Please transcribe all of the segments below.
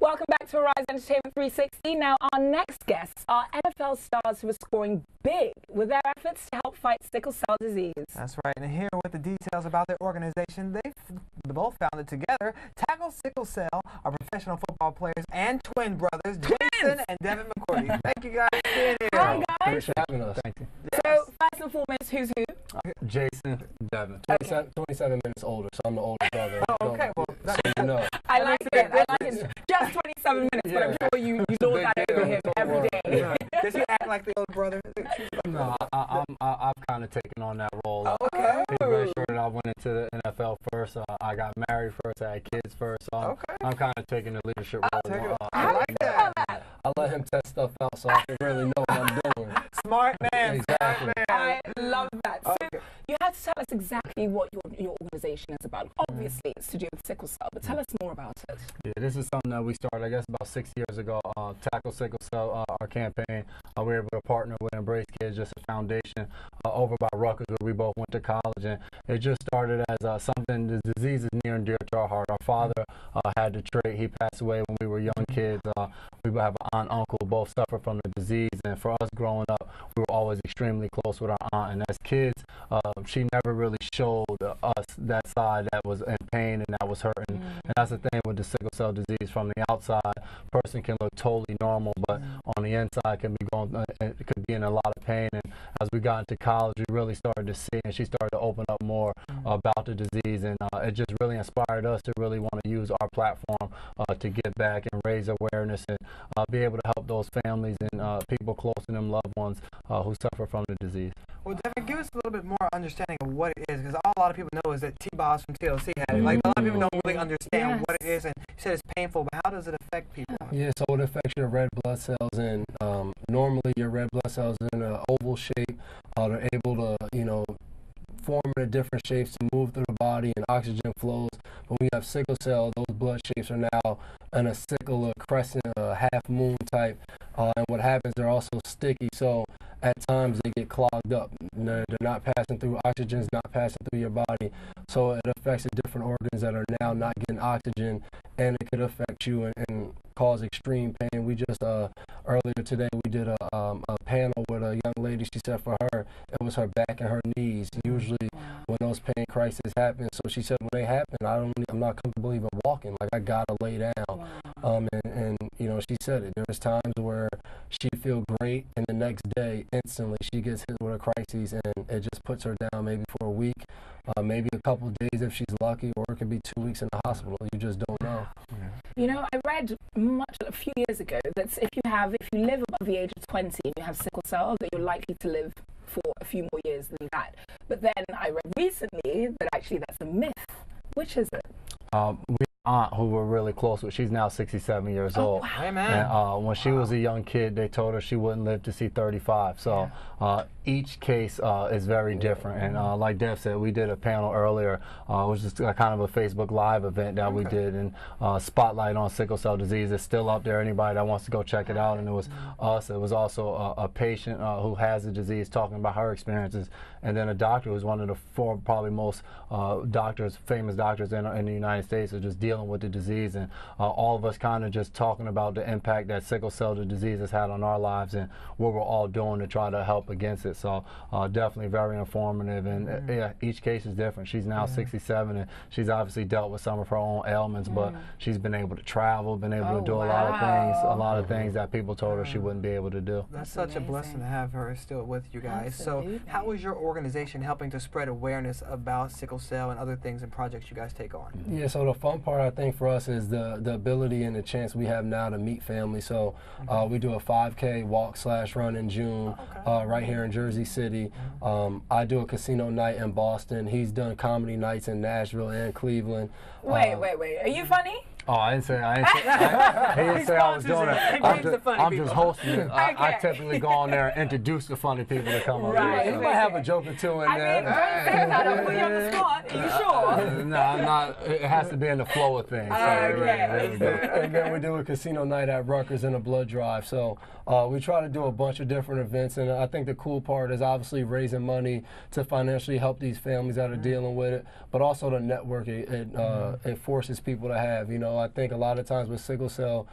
Welcome back to Arise Entertainment 360. Now, our next guests are NFL stars who are scoring big with their efforts to help fight sickle cell disease. That's right, and here with the details about their organization, they both founded together, Tackle Sickle Cell, are professional football players and twin brothers, Jason and Devin McCourty. Thank you guys for being here. Hi, guys. Thanks for having us. Thank you. So, first and foremost, who's who? Jason, Devin. 27 minutes older, so I'm the older brother. Oh, okay. Well, so you know. I like it. I like it. Just 27 minutes, but I'm sure you lord that over him every day. Right. Does he act like the older brother? No, I've kind of taken on that role. Okay. He made sure that I went into the NFL first. I got married first. I had kids first. So I'm kind of taking the leadership role. I like that. I let him test stuff out so I can really know what I'm doing. Smart man. Exactly. Smart man. I love that. So you have to tell us exactly what your organization is about. Obviously, it's to do with sickle cell, but tell us more about it. Yeah, this is something that we started, I guess, about 6 years ago. Tackle Sickle Cell, our campaign. We were able to partner with Embrace Kids, just a foundation over by Rutgers, where we both went to college. And it just started as something, the disease is near and dear to our heart. Our father had the trait. He passed away when we were young kids. We have an aunt and uncle who both suffered from the disease. And for us growing up, we were always extremely close with our aunt. And as kids, she never really showed us that side that was in pain and that was hurting. And that's the thing with the sickle cell disease. From the outside, a person can look totally normal, but on the inside can be it could be in a lot of pain. And as we got into college, we really started to see, and she started to open up more about the disease. And it just really inspired us to really want to use our platform to get back and raise awareness and be able to help those families and people close to them, loved ones who suffer from the disease. Well, Devin, give us a little bit more understanding of what it is, because all a lot of people know is that T-Boss from TLC had it. Like, a lot of people don't really understand what it is, and you said it's painful, but how does it affect people? Yeah, so it affects your red blood cells, and normally your red blood cells are in an oval shape. They're able to, form in different shapes to move through the body, and oxygen flows. When we have sickle cell, those blood shapes are now in a sickle, a crescent, a half moon type. And what happens, they're also sticky. So at times they get clogged up. They're not passing through, oxygen's not passing through your body. So it affects the different organs that are now not getting oxygen, and it could affect you and cause extreme pain. We just, earlier today, we did a panel with a young lady. She said for her, it was her back and her knees. Usually when those pain crises happen, so she said when they happen, I'm not comfortable even walking. Like, I gotta lay down. And she said it. There's times where she'd feel great, and the next day, instantly, she gets hit with a crisis, and it just puts her down maybe for a week, maybe a couple of days if she's lucky, or it could be 2 weeks in the hospital. You just don't know. I read a few years ago that if you live above the age of 20 and you have sickle cell, that you're likely to live for a few more years than that. But then I read recently that actually that's a myth. Which is it? We have an aunt who we're really close with. She's now 67 years old. Wow. Hey, man. And when she was a young kid, they told her she wouldn't live to see 35. So each case is very different. And like Dev said, we did a panel earlier. It was just kind of a Facebook Live event that we did, and spotlight on sickle cell disease. It's still up there. Anybody that wants to go check it out. And it was us. It was also a patient who has the disease talking about her experiences, and then a doctor who's one of the four probably most famous doctors in the United States, are just dealing with the disease. And all of us kind of just talking about the impact that sickle cell disease has had on our lives and what we're all doing to try to help against it. So definitely very informative, and yeah, each case is different. She's now 67, and she's obviously dealt with some of her own ailments, but she's been able to travel, been able to do a lot of things that people told her she wouldn't be able to do. That's such a blessing to have her still with you guys. Absolutely. So how is your organization helping to spread awareness about sickle cell and other things and projects you guys take on? Yeah, so the fun part, I think, for us is the ability and the chance we have now to meet family. So we do a 5K walk/run in June right here in Jersey City. I do a casino night in Boston. He's done comedy nights in Nashville and Cleveland. Wait. Are you funny? Oh, I didn't say he didn't say I was doing it. I'm just hosting it. I typically go on there and introduce the funny people to come over here. You might have a joke or two in there. Don't put you on the spot. Are you sure? No, I'm not. It has to be in the flow of things. And then we do a casino night at Rutgers and a blood drive. So we try to do a bunch of different events, and I think the cool part is obviously raising money to financially help these families that are dealing with it, but also the network it forces people to have. I think a lot of times with sickle cell,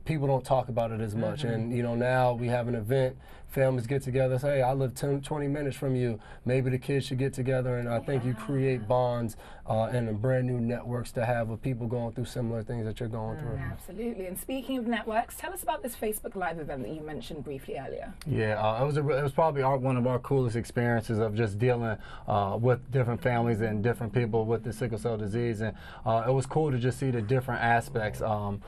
people don't talk about it as much. And, you know, now we have an event, families get together, say, hey, I live 20 minutes from you. Maybe the kids should get together. And I think you create bonds and brand new networks to have with people going through similar things that you're going through. Absolutely. And speaking of networks, tell us about this Facebook Live event that you mentioned briefly earlier. Yeah, it was probably one of our coolest experiences of just dealing with different families and different people with the sickle cell disease. And it was cool to just see the different aspects of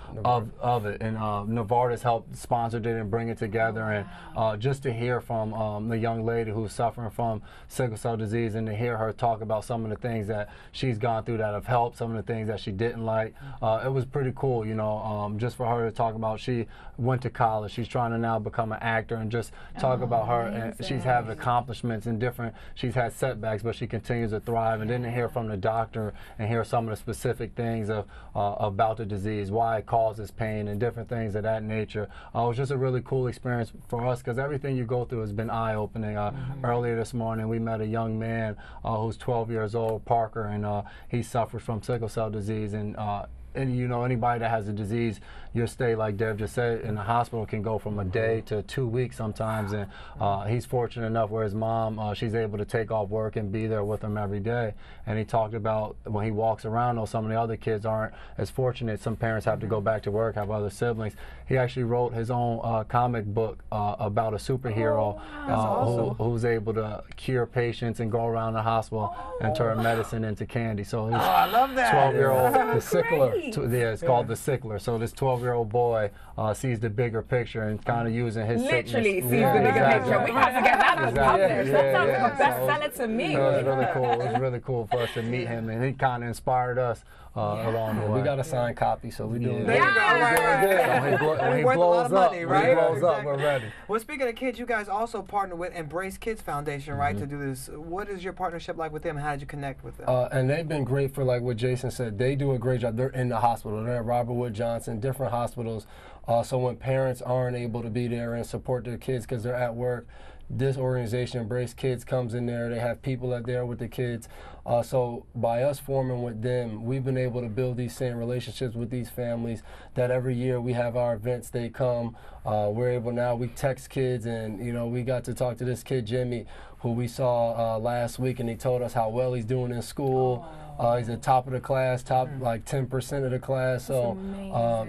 it. And Novartis helped sponsor it and bring it together. And just to hear from the young lady who's suffering from sickle cell disease and to hear her talk about some of the things that she's gone through that have helped, some of the things that she didn't like, it was pretty cool, you know, just for her to talk about. She went to college, she's trying to now become an actor, and just talk about her, and she's had accomplishments in different, she's had setbacks, but she continues to thrive. And then to hear from the doctor and hear some of the specific things of about the disease, why it causes pain and different things of that nature. It was just a really cool experience for us, because everything you go through has been eye-opening. Earlier this morning we met a young man who's 12 years old, Parker, and he suffers from sickle cell disease. And you know, anybody that has a disease, your stay, like Dev just said, in the hospital can go from a day to 2 weeks sometimes. And he's fortunate enough where his mom, she's able to take off work and be there with him every day. And he talked about when he walks around, though some of the other kids aren't as fortunate. Some parents have to go back to work, have other siblings. He actually wrote his own comic book about a superhero who's able to cure patients and go around the hospital and turn medicine into candy. So he's I love that. 12-year-old, the Sickler. Yeah, it's called the Sickler. So this 12-year-old boy sees the bigger picture and kind of using his literally sickness. sees the bigger picture. We have to get that book published. That sounds like a bestseller to me. It was really cool. It was really cool for us to meet him, and he kind of inspired us along the way. We got a signed copy, so we doing There you go. Right. When he Worth a lot of money, right? When he blows up, we're ready. Well, speaking of kids, you guys also partner with Embrace Kids Foundation, right, to do this. What is your partnership like with them? How did you connect with them? And they've been great for, like what Jason said. They do a great job. They're in the hospital. They're at Robert Wood Johnson, different hospitals. So when parents aren't able to be there and support their kids because they're at work, this organization, Embrace Kids, comes in there. They have people out there with the kids. So by us forming with them, we've been able to build these same relationships with these families that every year we have our events, they come. We're able now, we text kids, and you know, we got to talk to this kid, Jimmy, who we saw last week, and he told us how well he's doing in school. He's at top of the class, top like 10% of the class. So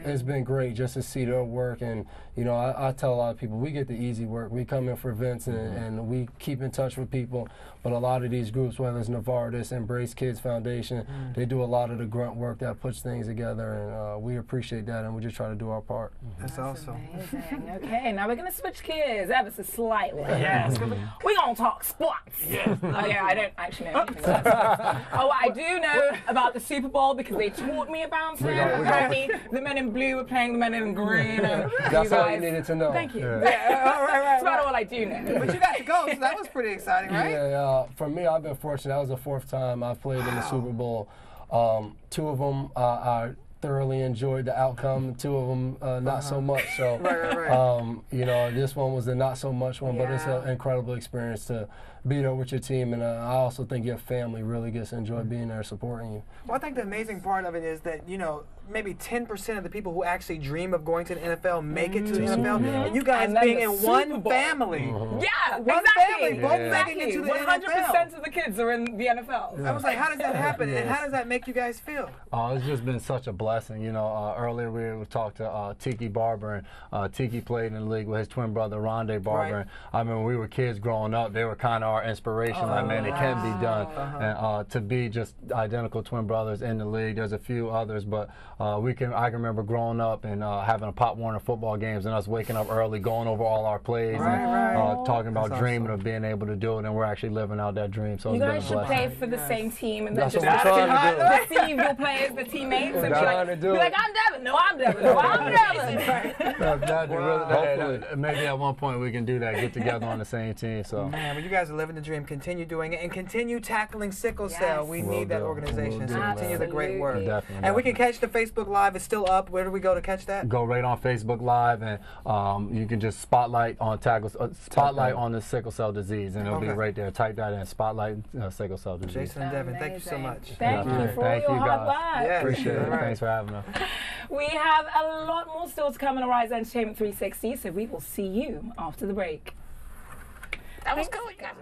it's been great just to see their work. And you know, I tell a lot of people, we get the easy work. We come in for events and we keep in touch with people. But a lot of these groups, whether it's Novartis, Embrace Kids Foundation, they do a lot of the grunt work that puts things together, and we appreciate that, and we just try to do our part. That's awesome. Amazing. Okay, now we're going to switch gears ever so slightly. Yes. We're going to talk sports. Yes. Okay, I don't actually know anything about sports. Oh, I do know about the Super Bowl because they taught me about it. Apparently, the men in blue were playing the men in green. And that's all you needed to know. Thank you. Right. That's about all I do know. But you got to go, so that was pretty exciting, right? Yeah, for me, I've been fortunate. That was the 4th time I've played in the Super Bowl. 2 of them I thoroughly enjoyed the outcome. 2 of them not so much. So, you know, this one was the not so much one, but it's an incredible experience to be there with your team, and I also think your family really gets to enjoy being there supporting you. Well, I think the amazing part of it is that, you know, maybe 10% of the people who actually dream of going to the NFL make it to the NFL, and you guys being in one family. Yeah, one family, both making it to the 100% NFL. of the kids are in the NFL. I was like, how does that happen, and how does that make you guys feel? It's just been such a blessing. You know, earlier we talked to Tiki Barber, and Tiki played in the league with his twin brother, Rondé Barber. And I mean, when we were kids growing up, they were kind of our inspiration. Like, man, it can be done. And to be just identical twin brothers in the league, there's a few others, but I can remember growing up and having a Pop Warner football games and us waking up early, going over all our plays, and talking about dreaming of being able to do it, and we're actually living out that dream. So you it's guys been should a blessing. play for the same team and then That's just what we're trying to do. deceive your players, the teammates, and be do like, I'm Devin. No, I'm Devin. No, I'm Devin. Maybe at one point we can do that, get together on the same team. So man, when you guys are living the dream, continue doing it and continue tackling sickle cell. We need that organization, so continue the great work. And we can catch the Facebook Live. It's still up. Where do we go to catch that? Go right on Facebook Live, and you can just spotlight on the sickle cell disease, and it'll be right there. Type that in, spotlight sickle cell disease. Jason and Devin, thank you so much. Thank you for all your hard work. Appreciate it. Thanks for for having us. We have a lot more still to come on Arise Entertainment 360, so we will see you after the break. That was good, guys.